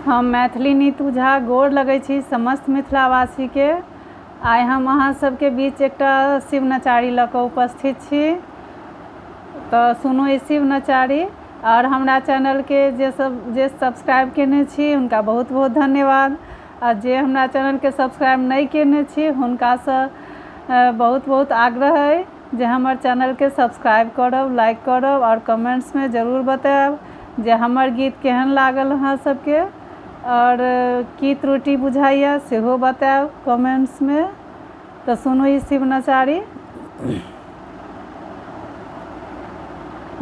हम मैथिली नीतू झा गोर लगै छी समस्त मिथिलावासी के। आइ हम अहाँ सबके बीच एकटा शिव नचारी लऽ कऽ उपस्थित छी। तऽ सुनू ई शिव नचारी। और हमरा चैनल के जे सब्सक्राइब केने छी हुनका बहुत बहुत धन्यवाद। आ जे हमरा चैनल के सब्सक्राइब नहीं केने छी हुनका से बहुत बहुत आग्रह है जे हमर चैनल के सब्सक्राइब करब, लाइक करब और कमेंट्स में जरूर बताएब जे हमर गीत केहन लागल अहाँ सबके और की त्रुटि बुझाइए सेहो बताएब कमेंट्स में। तो सुनू ई शिव नचारी।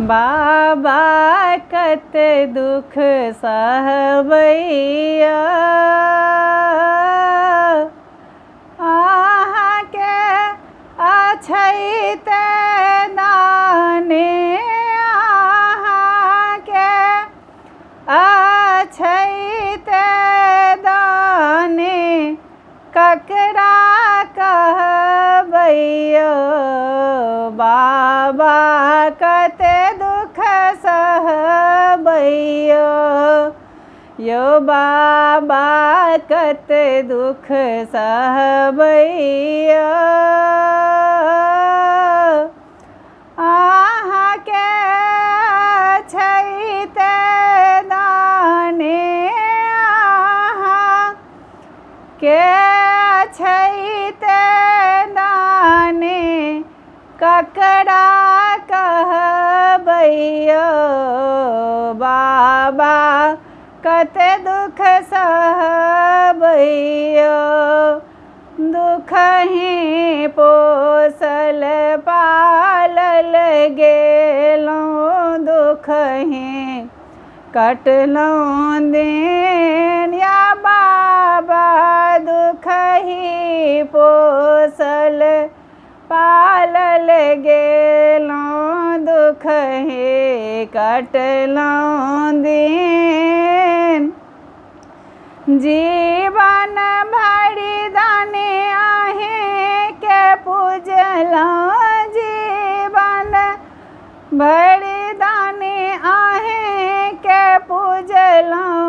बाबा कते दुख सहबैया अहाँ के अछैते दाने, अहाँ के अछैते दाने ककरा कहबैया। बाबा कते दुख सहबैया, यो बाबा कते दुख सहबैया अहाँ के अछैते दाने, अहाँ के अछैते दाने ककरा कहबैया। बाबा कते दुख सहबैया, दुख ही पोसल पालल गेलौं, दुख ही कटलौं दिन या बाबा, दुख ही पोसल पालल गेलौं, दुख ही कटलौं दिन। जीवन भरि दाने आहे के पूजलौं, जीवन भरि दाने आहे के पूजलौं,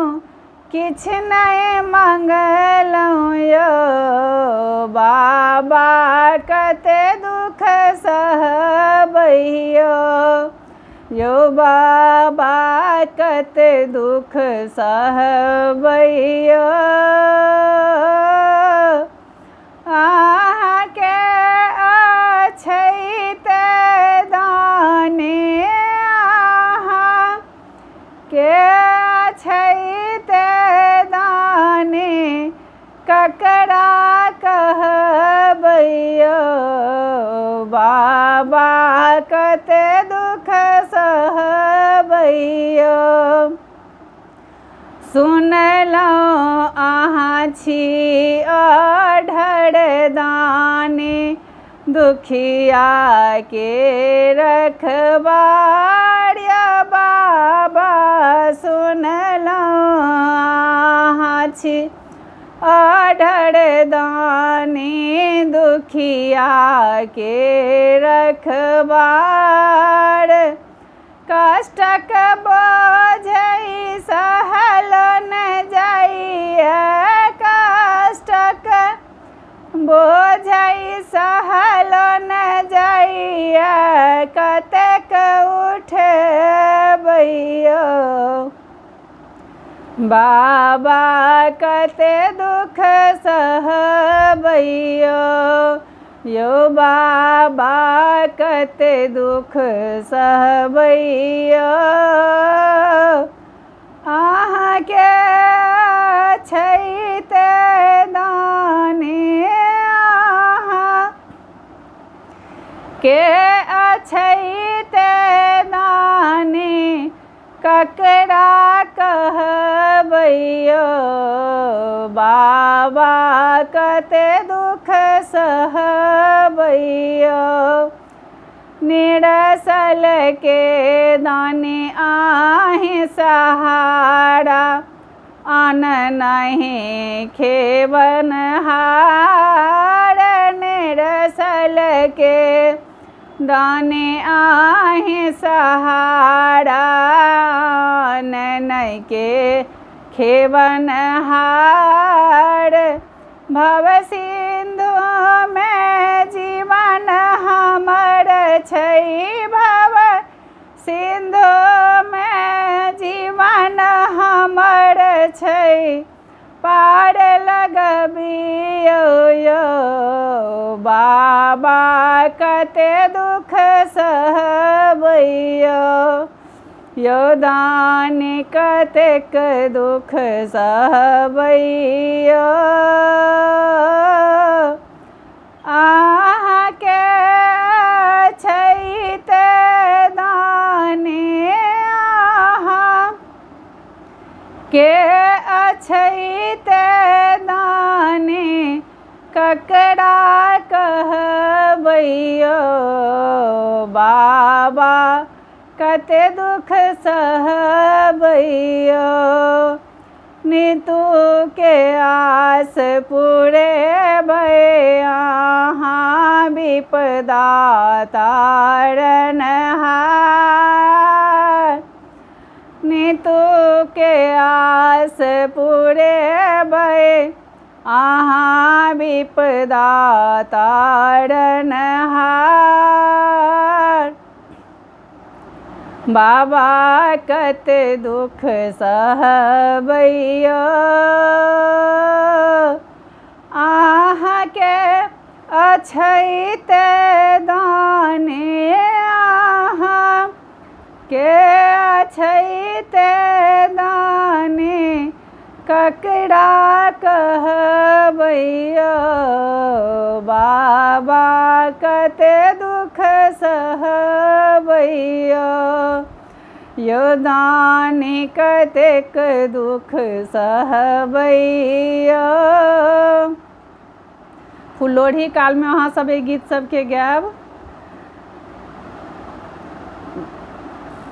किछ नहीं मंगलौं यो। बाबा कते दुख सहबैया, यो बाबा कते दुख सहबैया अहाँ के अछैते दाने, अहाँ के अछैते दाने ककरा कहबैया। बाबा कते दुख सहबैया। सुनलौं अहाँ छी अढ़ड़ दानी, दुखिया के रखवारिया। बाबा सुनलौं अहाँ छी अढ़ड़ दानी, दुखिया के रखवार। कष्टक बोझै सहल न जाइए, कष्टक बोझै सहल न जाइए, कतेक उठबैया। बाबा कते दुख सहबैया, यो बाबा कते दुख सहबैया अहाँ के अछैते दाने, अहाँ के अछैते दाने ककरा कहबैया। बाबा कते दुख सहबैया, निरसल के दाने आहे सहारा, अन नहीं खेवनहार। निरसल के दाने आहे सहारा, नैन के खेवनहार भव सिंधु में जीवन हमर छै भव सिंधु में जीवन हमर छै पार लगबियो यो बाबा कते दुख सहबैयो यो दानी कतेक दुख सहबैयो अहाँके छै ते दानी अहाँ के छै ते दानी ककरा कहबैयो बाबा कते दुख सहबैयो नीतू के आस पुरेबै अहाँ विपदा तारनहार नीतू के आस पुरेबै अहाँ विपदा तारनहार बाबा कते दुख सहबैयो अहाँके छै ते दानी अहाँ के छै ते दानी ककरा कहबैयो बाबा कते दुख सहबैयो यो दानी कतेक दुख सहबैयो। फुलोढ़ी काल में अहाँ सब गीत सबके गायब।